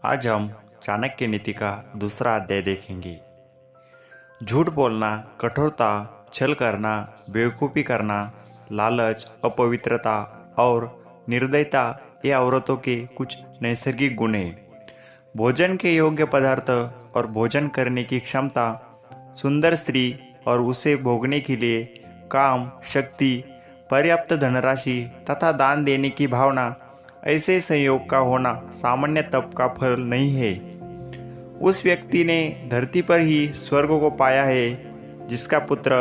आज हम चाणक्य नीति का दूसरा अध्याय देखेंगे। झूठ बोलना, कठोरता, छल करना, बेवकूफ़ी करना, लालच, अपवित्रता और निर्दयता ये औरतों के कुछ नैसर्गिक गुण हैं। भोजन के योग्य पदार्थ और भोजन करने की क्षमता, सुंदर स्त्री और उसे भोगने के लिए काम, शक्ति, पर्याप्त धनराशि तथा दान देने की भावना, ऐसे संयोग का होना सामान्य तप का फल नहीं है। उस व्यक्ति ने धरती पर ही स्वर्ग को पाया है जिसका पुत्र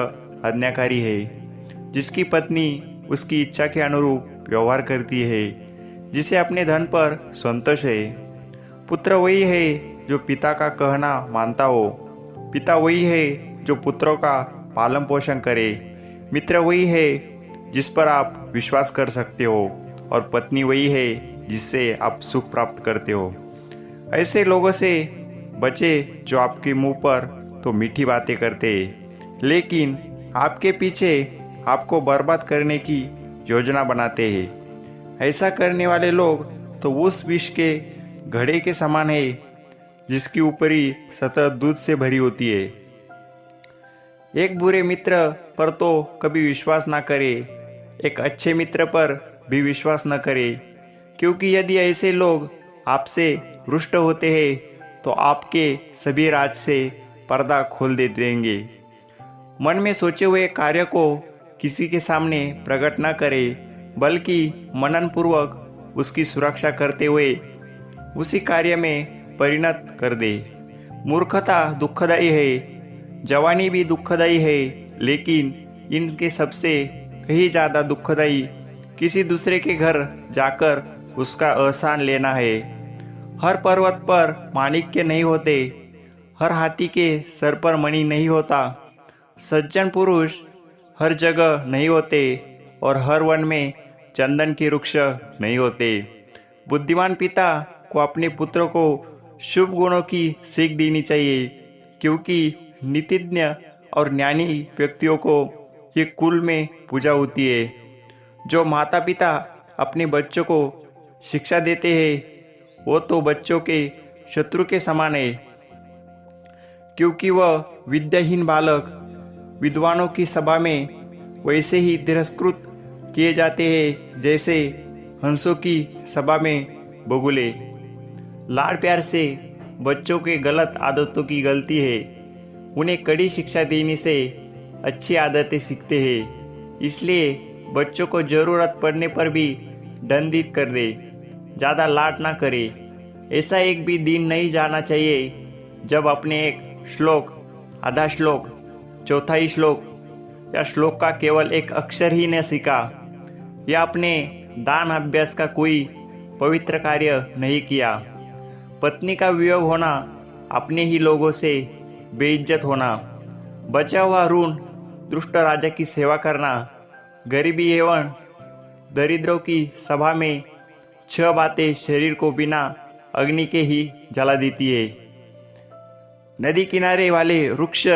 आज्ञाकारी है, जिसकी पत्नी उसकी इच्छा के अनुरूप व्यवहार करती है, जिसे अपने धन पर संतोष है। पुत्र वही है जो पिता का कहना मानता हो, पिता वही है जो पुत्रों का पालन पोषण करे, मित्र वही है जिस पर आप विश्वास कर सकते हो, और पत्नी वही है जिससे आप सुख प्राप्त करते हो। ऐसे लोगों से बचे जो आपके मुंह पर तो मीठी बातें करते हैं, लेकिन आपके पीछे आपको बर्बाद करने की योजना बनाते हैं। ऐसा करने वाले लोग तो उस विष के घड़े के समान है जिसकी ऊपरी सतह दूध से भरी होती है। एक बुरे मित्र पर तो कभी विश्वास ना करे, एक अच्छे मित्र पर भी विश्वास न करें, क्योंकि यदि ऐसे लोग आपसे रुष्ट होते हैं तो आपके सभी राज से पर्दा खोल दे देंगे। मन में सोचे हुए कार्य को किसी के सामने प्रकट न करें, बल्कि मनन पूर्वक उसकी सुरक्षा करते हुए उसी कार्य में परिणत कर दे। मूर्खता दुखदायी है, जवानी भी दुखदायी है, लेकिन इनके सबसे कहीं ज़्यादा दुखदायी किसी दूसरे के घर जाकर उसका एहसान लेना है। हर पर्वत पर माणिक्य नहीं होते, हर हाथी के सर पर मणि नहीं होता, सज्जन पुरुष हर जगह नहीं होते, और हर वन में चंदन के वृक्ष नहीं होते। बुद्धिमान पिता को अपने पुत्र को शुभ गुणों की सीख देनी चाहिए, क्योंकि नीतिज्ञ और ज्ञानी व्यक्तियों को ये कुल में पूजा होती है। जो माता पिता अपने बच्चों को शिक्षा देते हैं वो तो बच्चों के शत्रु के समान है, क्योंकि वह विद्याहीन बालक विद्वानों की सभा में वैसे ही तिरस्कृत किए जाते हैं जैसे हंसों की सभा में बगुले। लाड़ प्यार से बच्चों के गलत आदतों की गलती है, उन्हें कड़ी शिक्षा देने से अच्छी आदतें सीखते हैं। इसलिए बच्चों को जरूरत पड़ने पर भी दंडित कर दे, ज़्यादा लाड ना करे। ऐसा एक भी दिन नहीं जाना चाहिए जब अपने एक श्लोक, आधा श्लोक, चौथाई श्लोक या श्लोक का केवल एक अक्षर ही न सीखा, या अपने दान अभ्यास का कोई पवित्र कार्य नहीं किया। पत्नी का वियोग होना, अपने ही लोगों से बेइज्जत होना, बचा हुआ ऋण, दुष्ट राजा की सेवा करना, गरीबी एवं दरिद्रों की सभा में 6 बातें शरीर को बिना अग्नि के ही जला देती है। नदी किनारे वाले वृक्ष,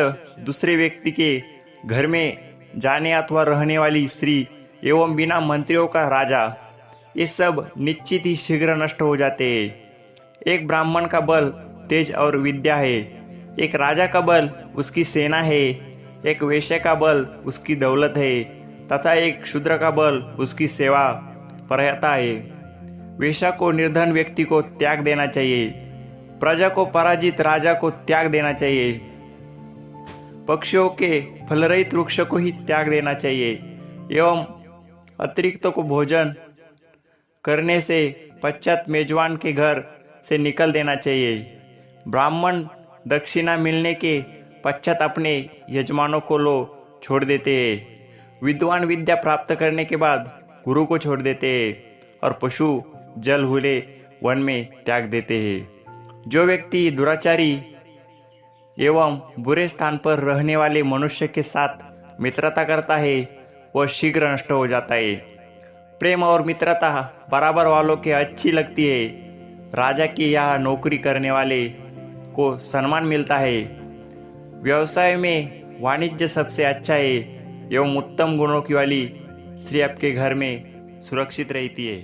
दूसरे व्यक्ति के घर में जाने अथवा रहने वाली स्त्री एवं बिना मंत्रियों का राजा, ये सब निश्चित ही शीघ्र नष्ट हो जाते हैं। एक ब्राह्मण का बल तेज और विद्या है, एक राजा का बल उसकी सेना है, एक वेश्या का बल उसकी दौलत है, तथा एक शूद्र का बल उसकी सेवा परयता है। वेश्या को निर्धन व्यक्ति को त्याग देना चाहिए, प्रजा को पराजित राजा को त्याग देना चाहिए, पक्षियों के फलरहित वृक्ष को ही त्याग देना चाहिए, एवं अतिरिक्त को भोजन करने से पश्चात मेजबान के घर से निकल देना चाहिए। ब्राह्मण दक्षिणा मिलने के पश्चात अपने यजमानों को छोड़ देते हैं। विद्वान विद्या प्राप्त करने के बाद गुरु को छोड़ देते हैं, और पशु जल हुए वन में त्याग देते हैं। जो व्यक्ति दुराचारी एवं बुरे स्थान पर रहने वाले मनुष्य के साथ मित्रता करता है वह शीघ्र नष्ट हो जाता है। प्रेम और मित्रता बराबर वालों के अच्छी लगती है। राजा की यहाँ नौकरी करने वाले को सम्मान मिलता है। व्यवसाय में वाणिज्य सबसे अच्छा है एवं उत्तम गुणों की वाली स्त्री आपके घर में सुरक्षित रहती है।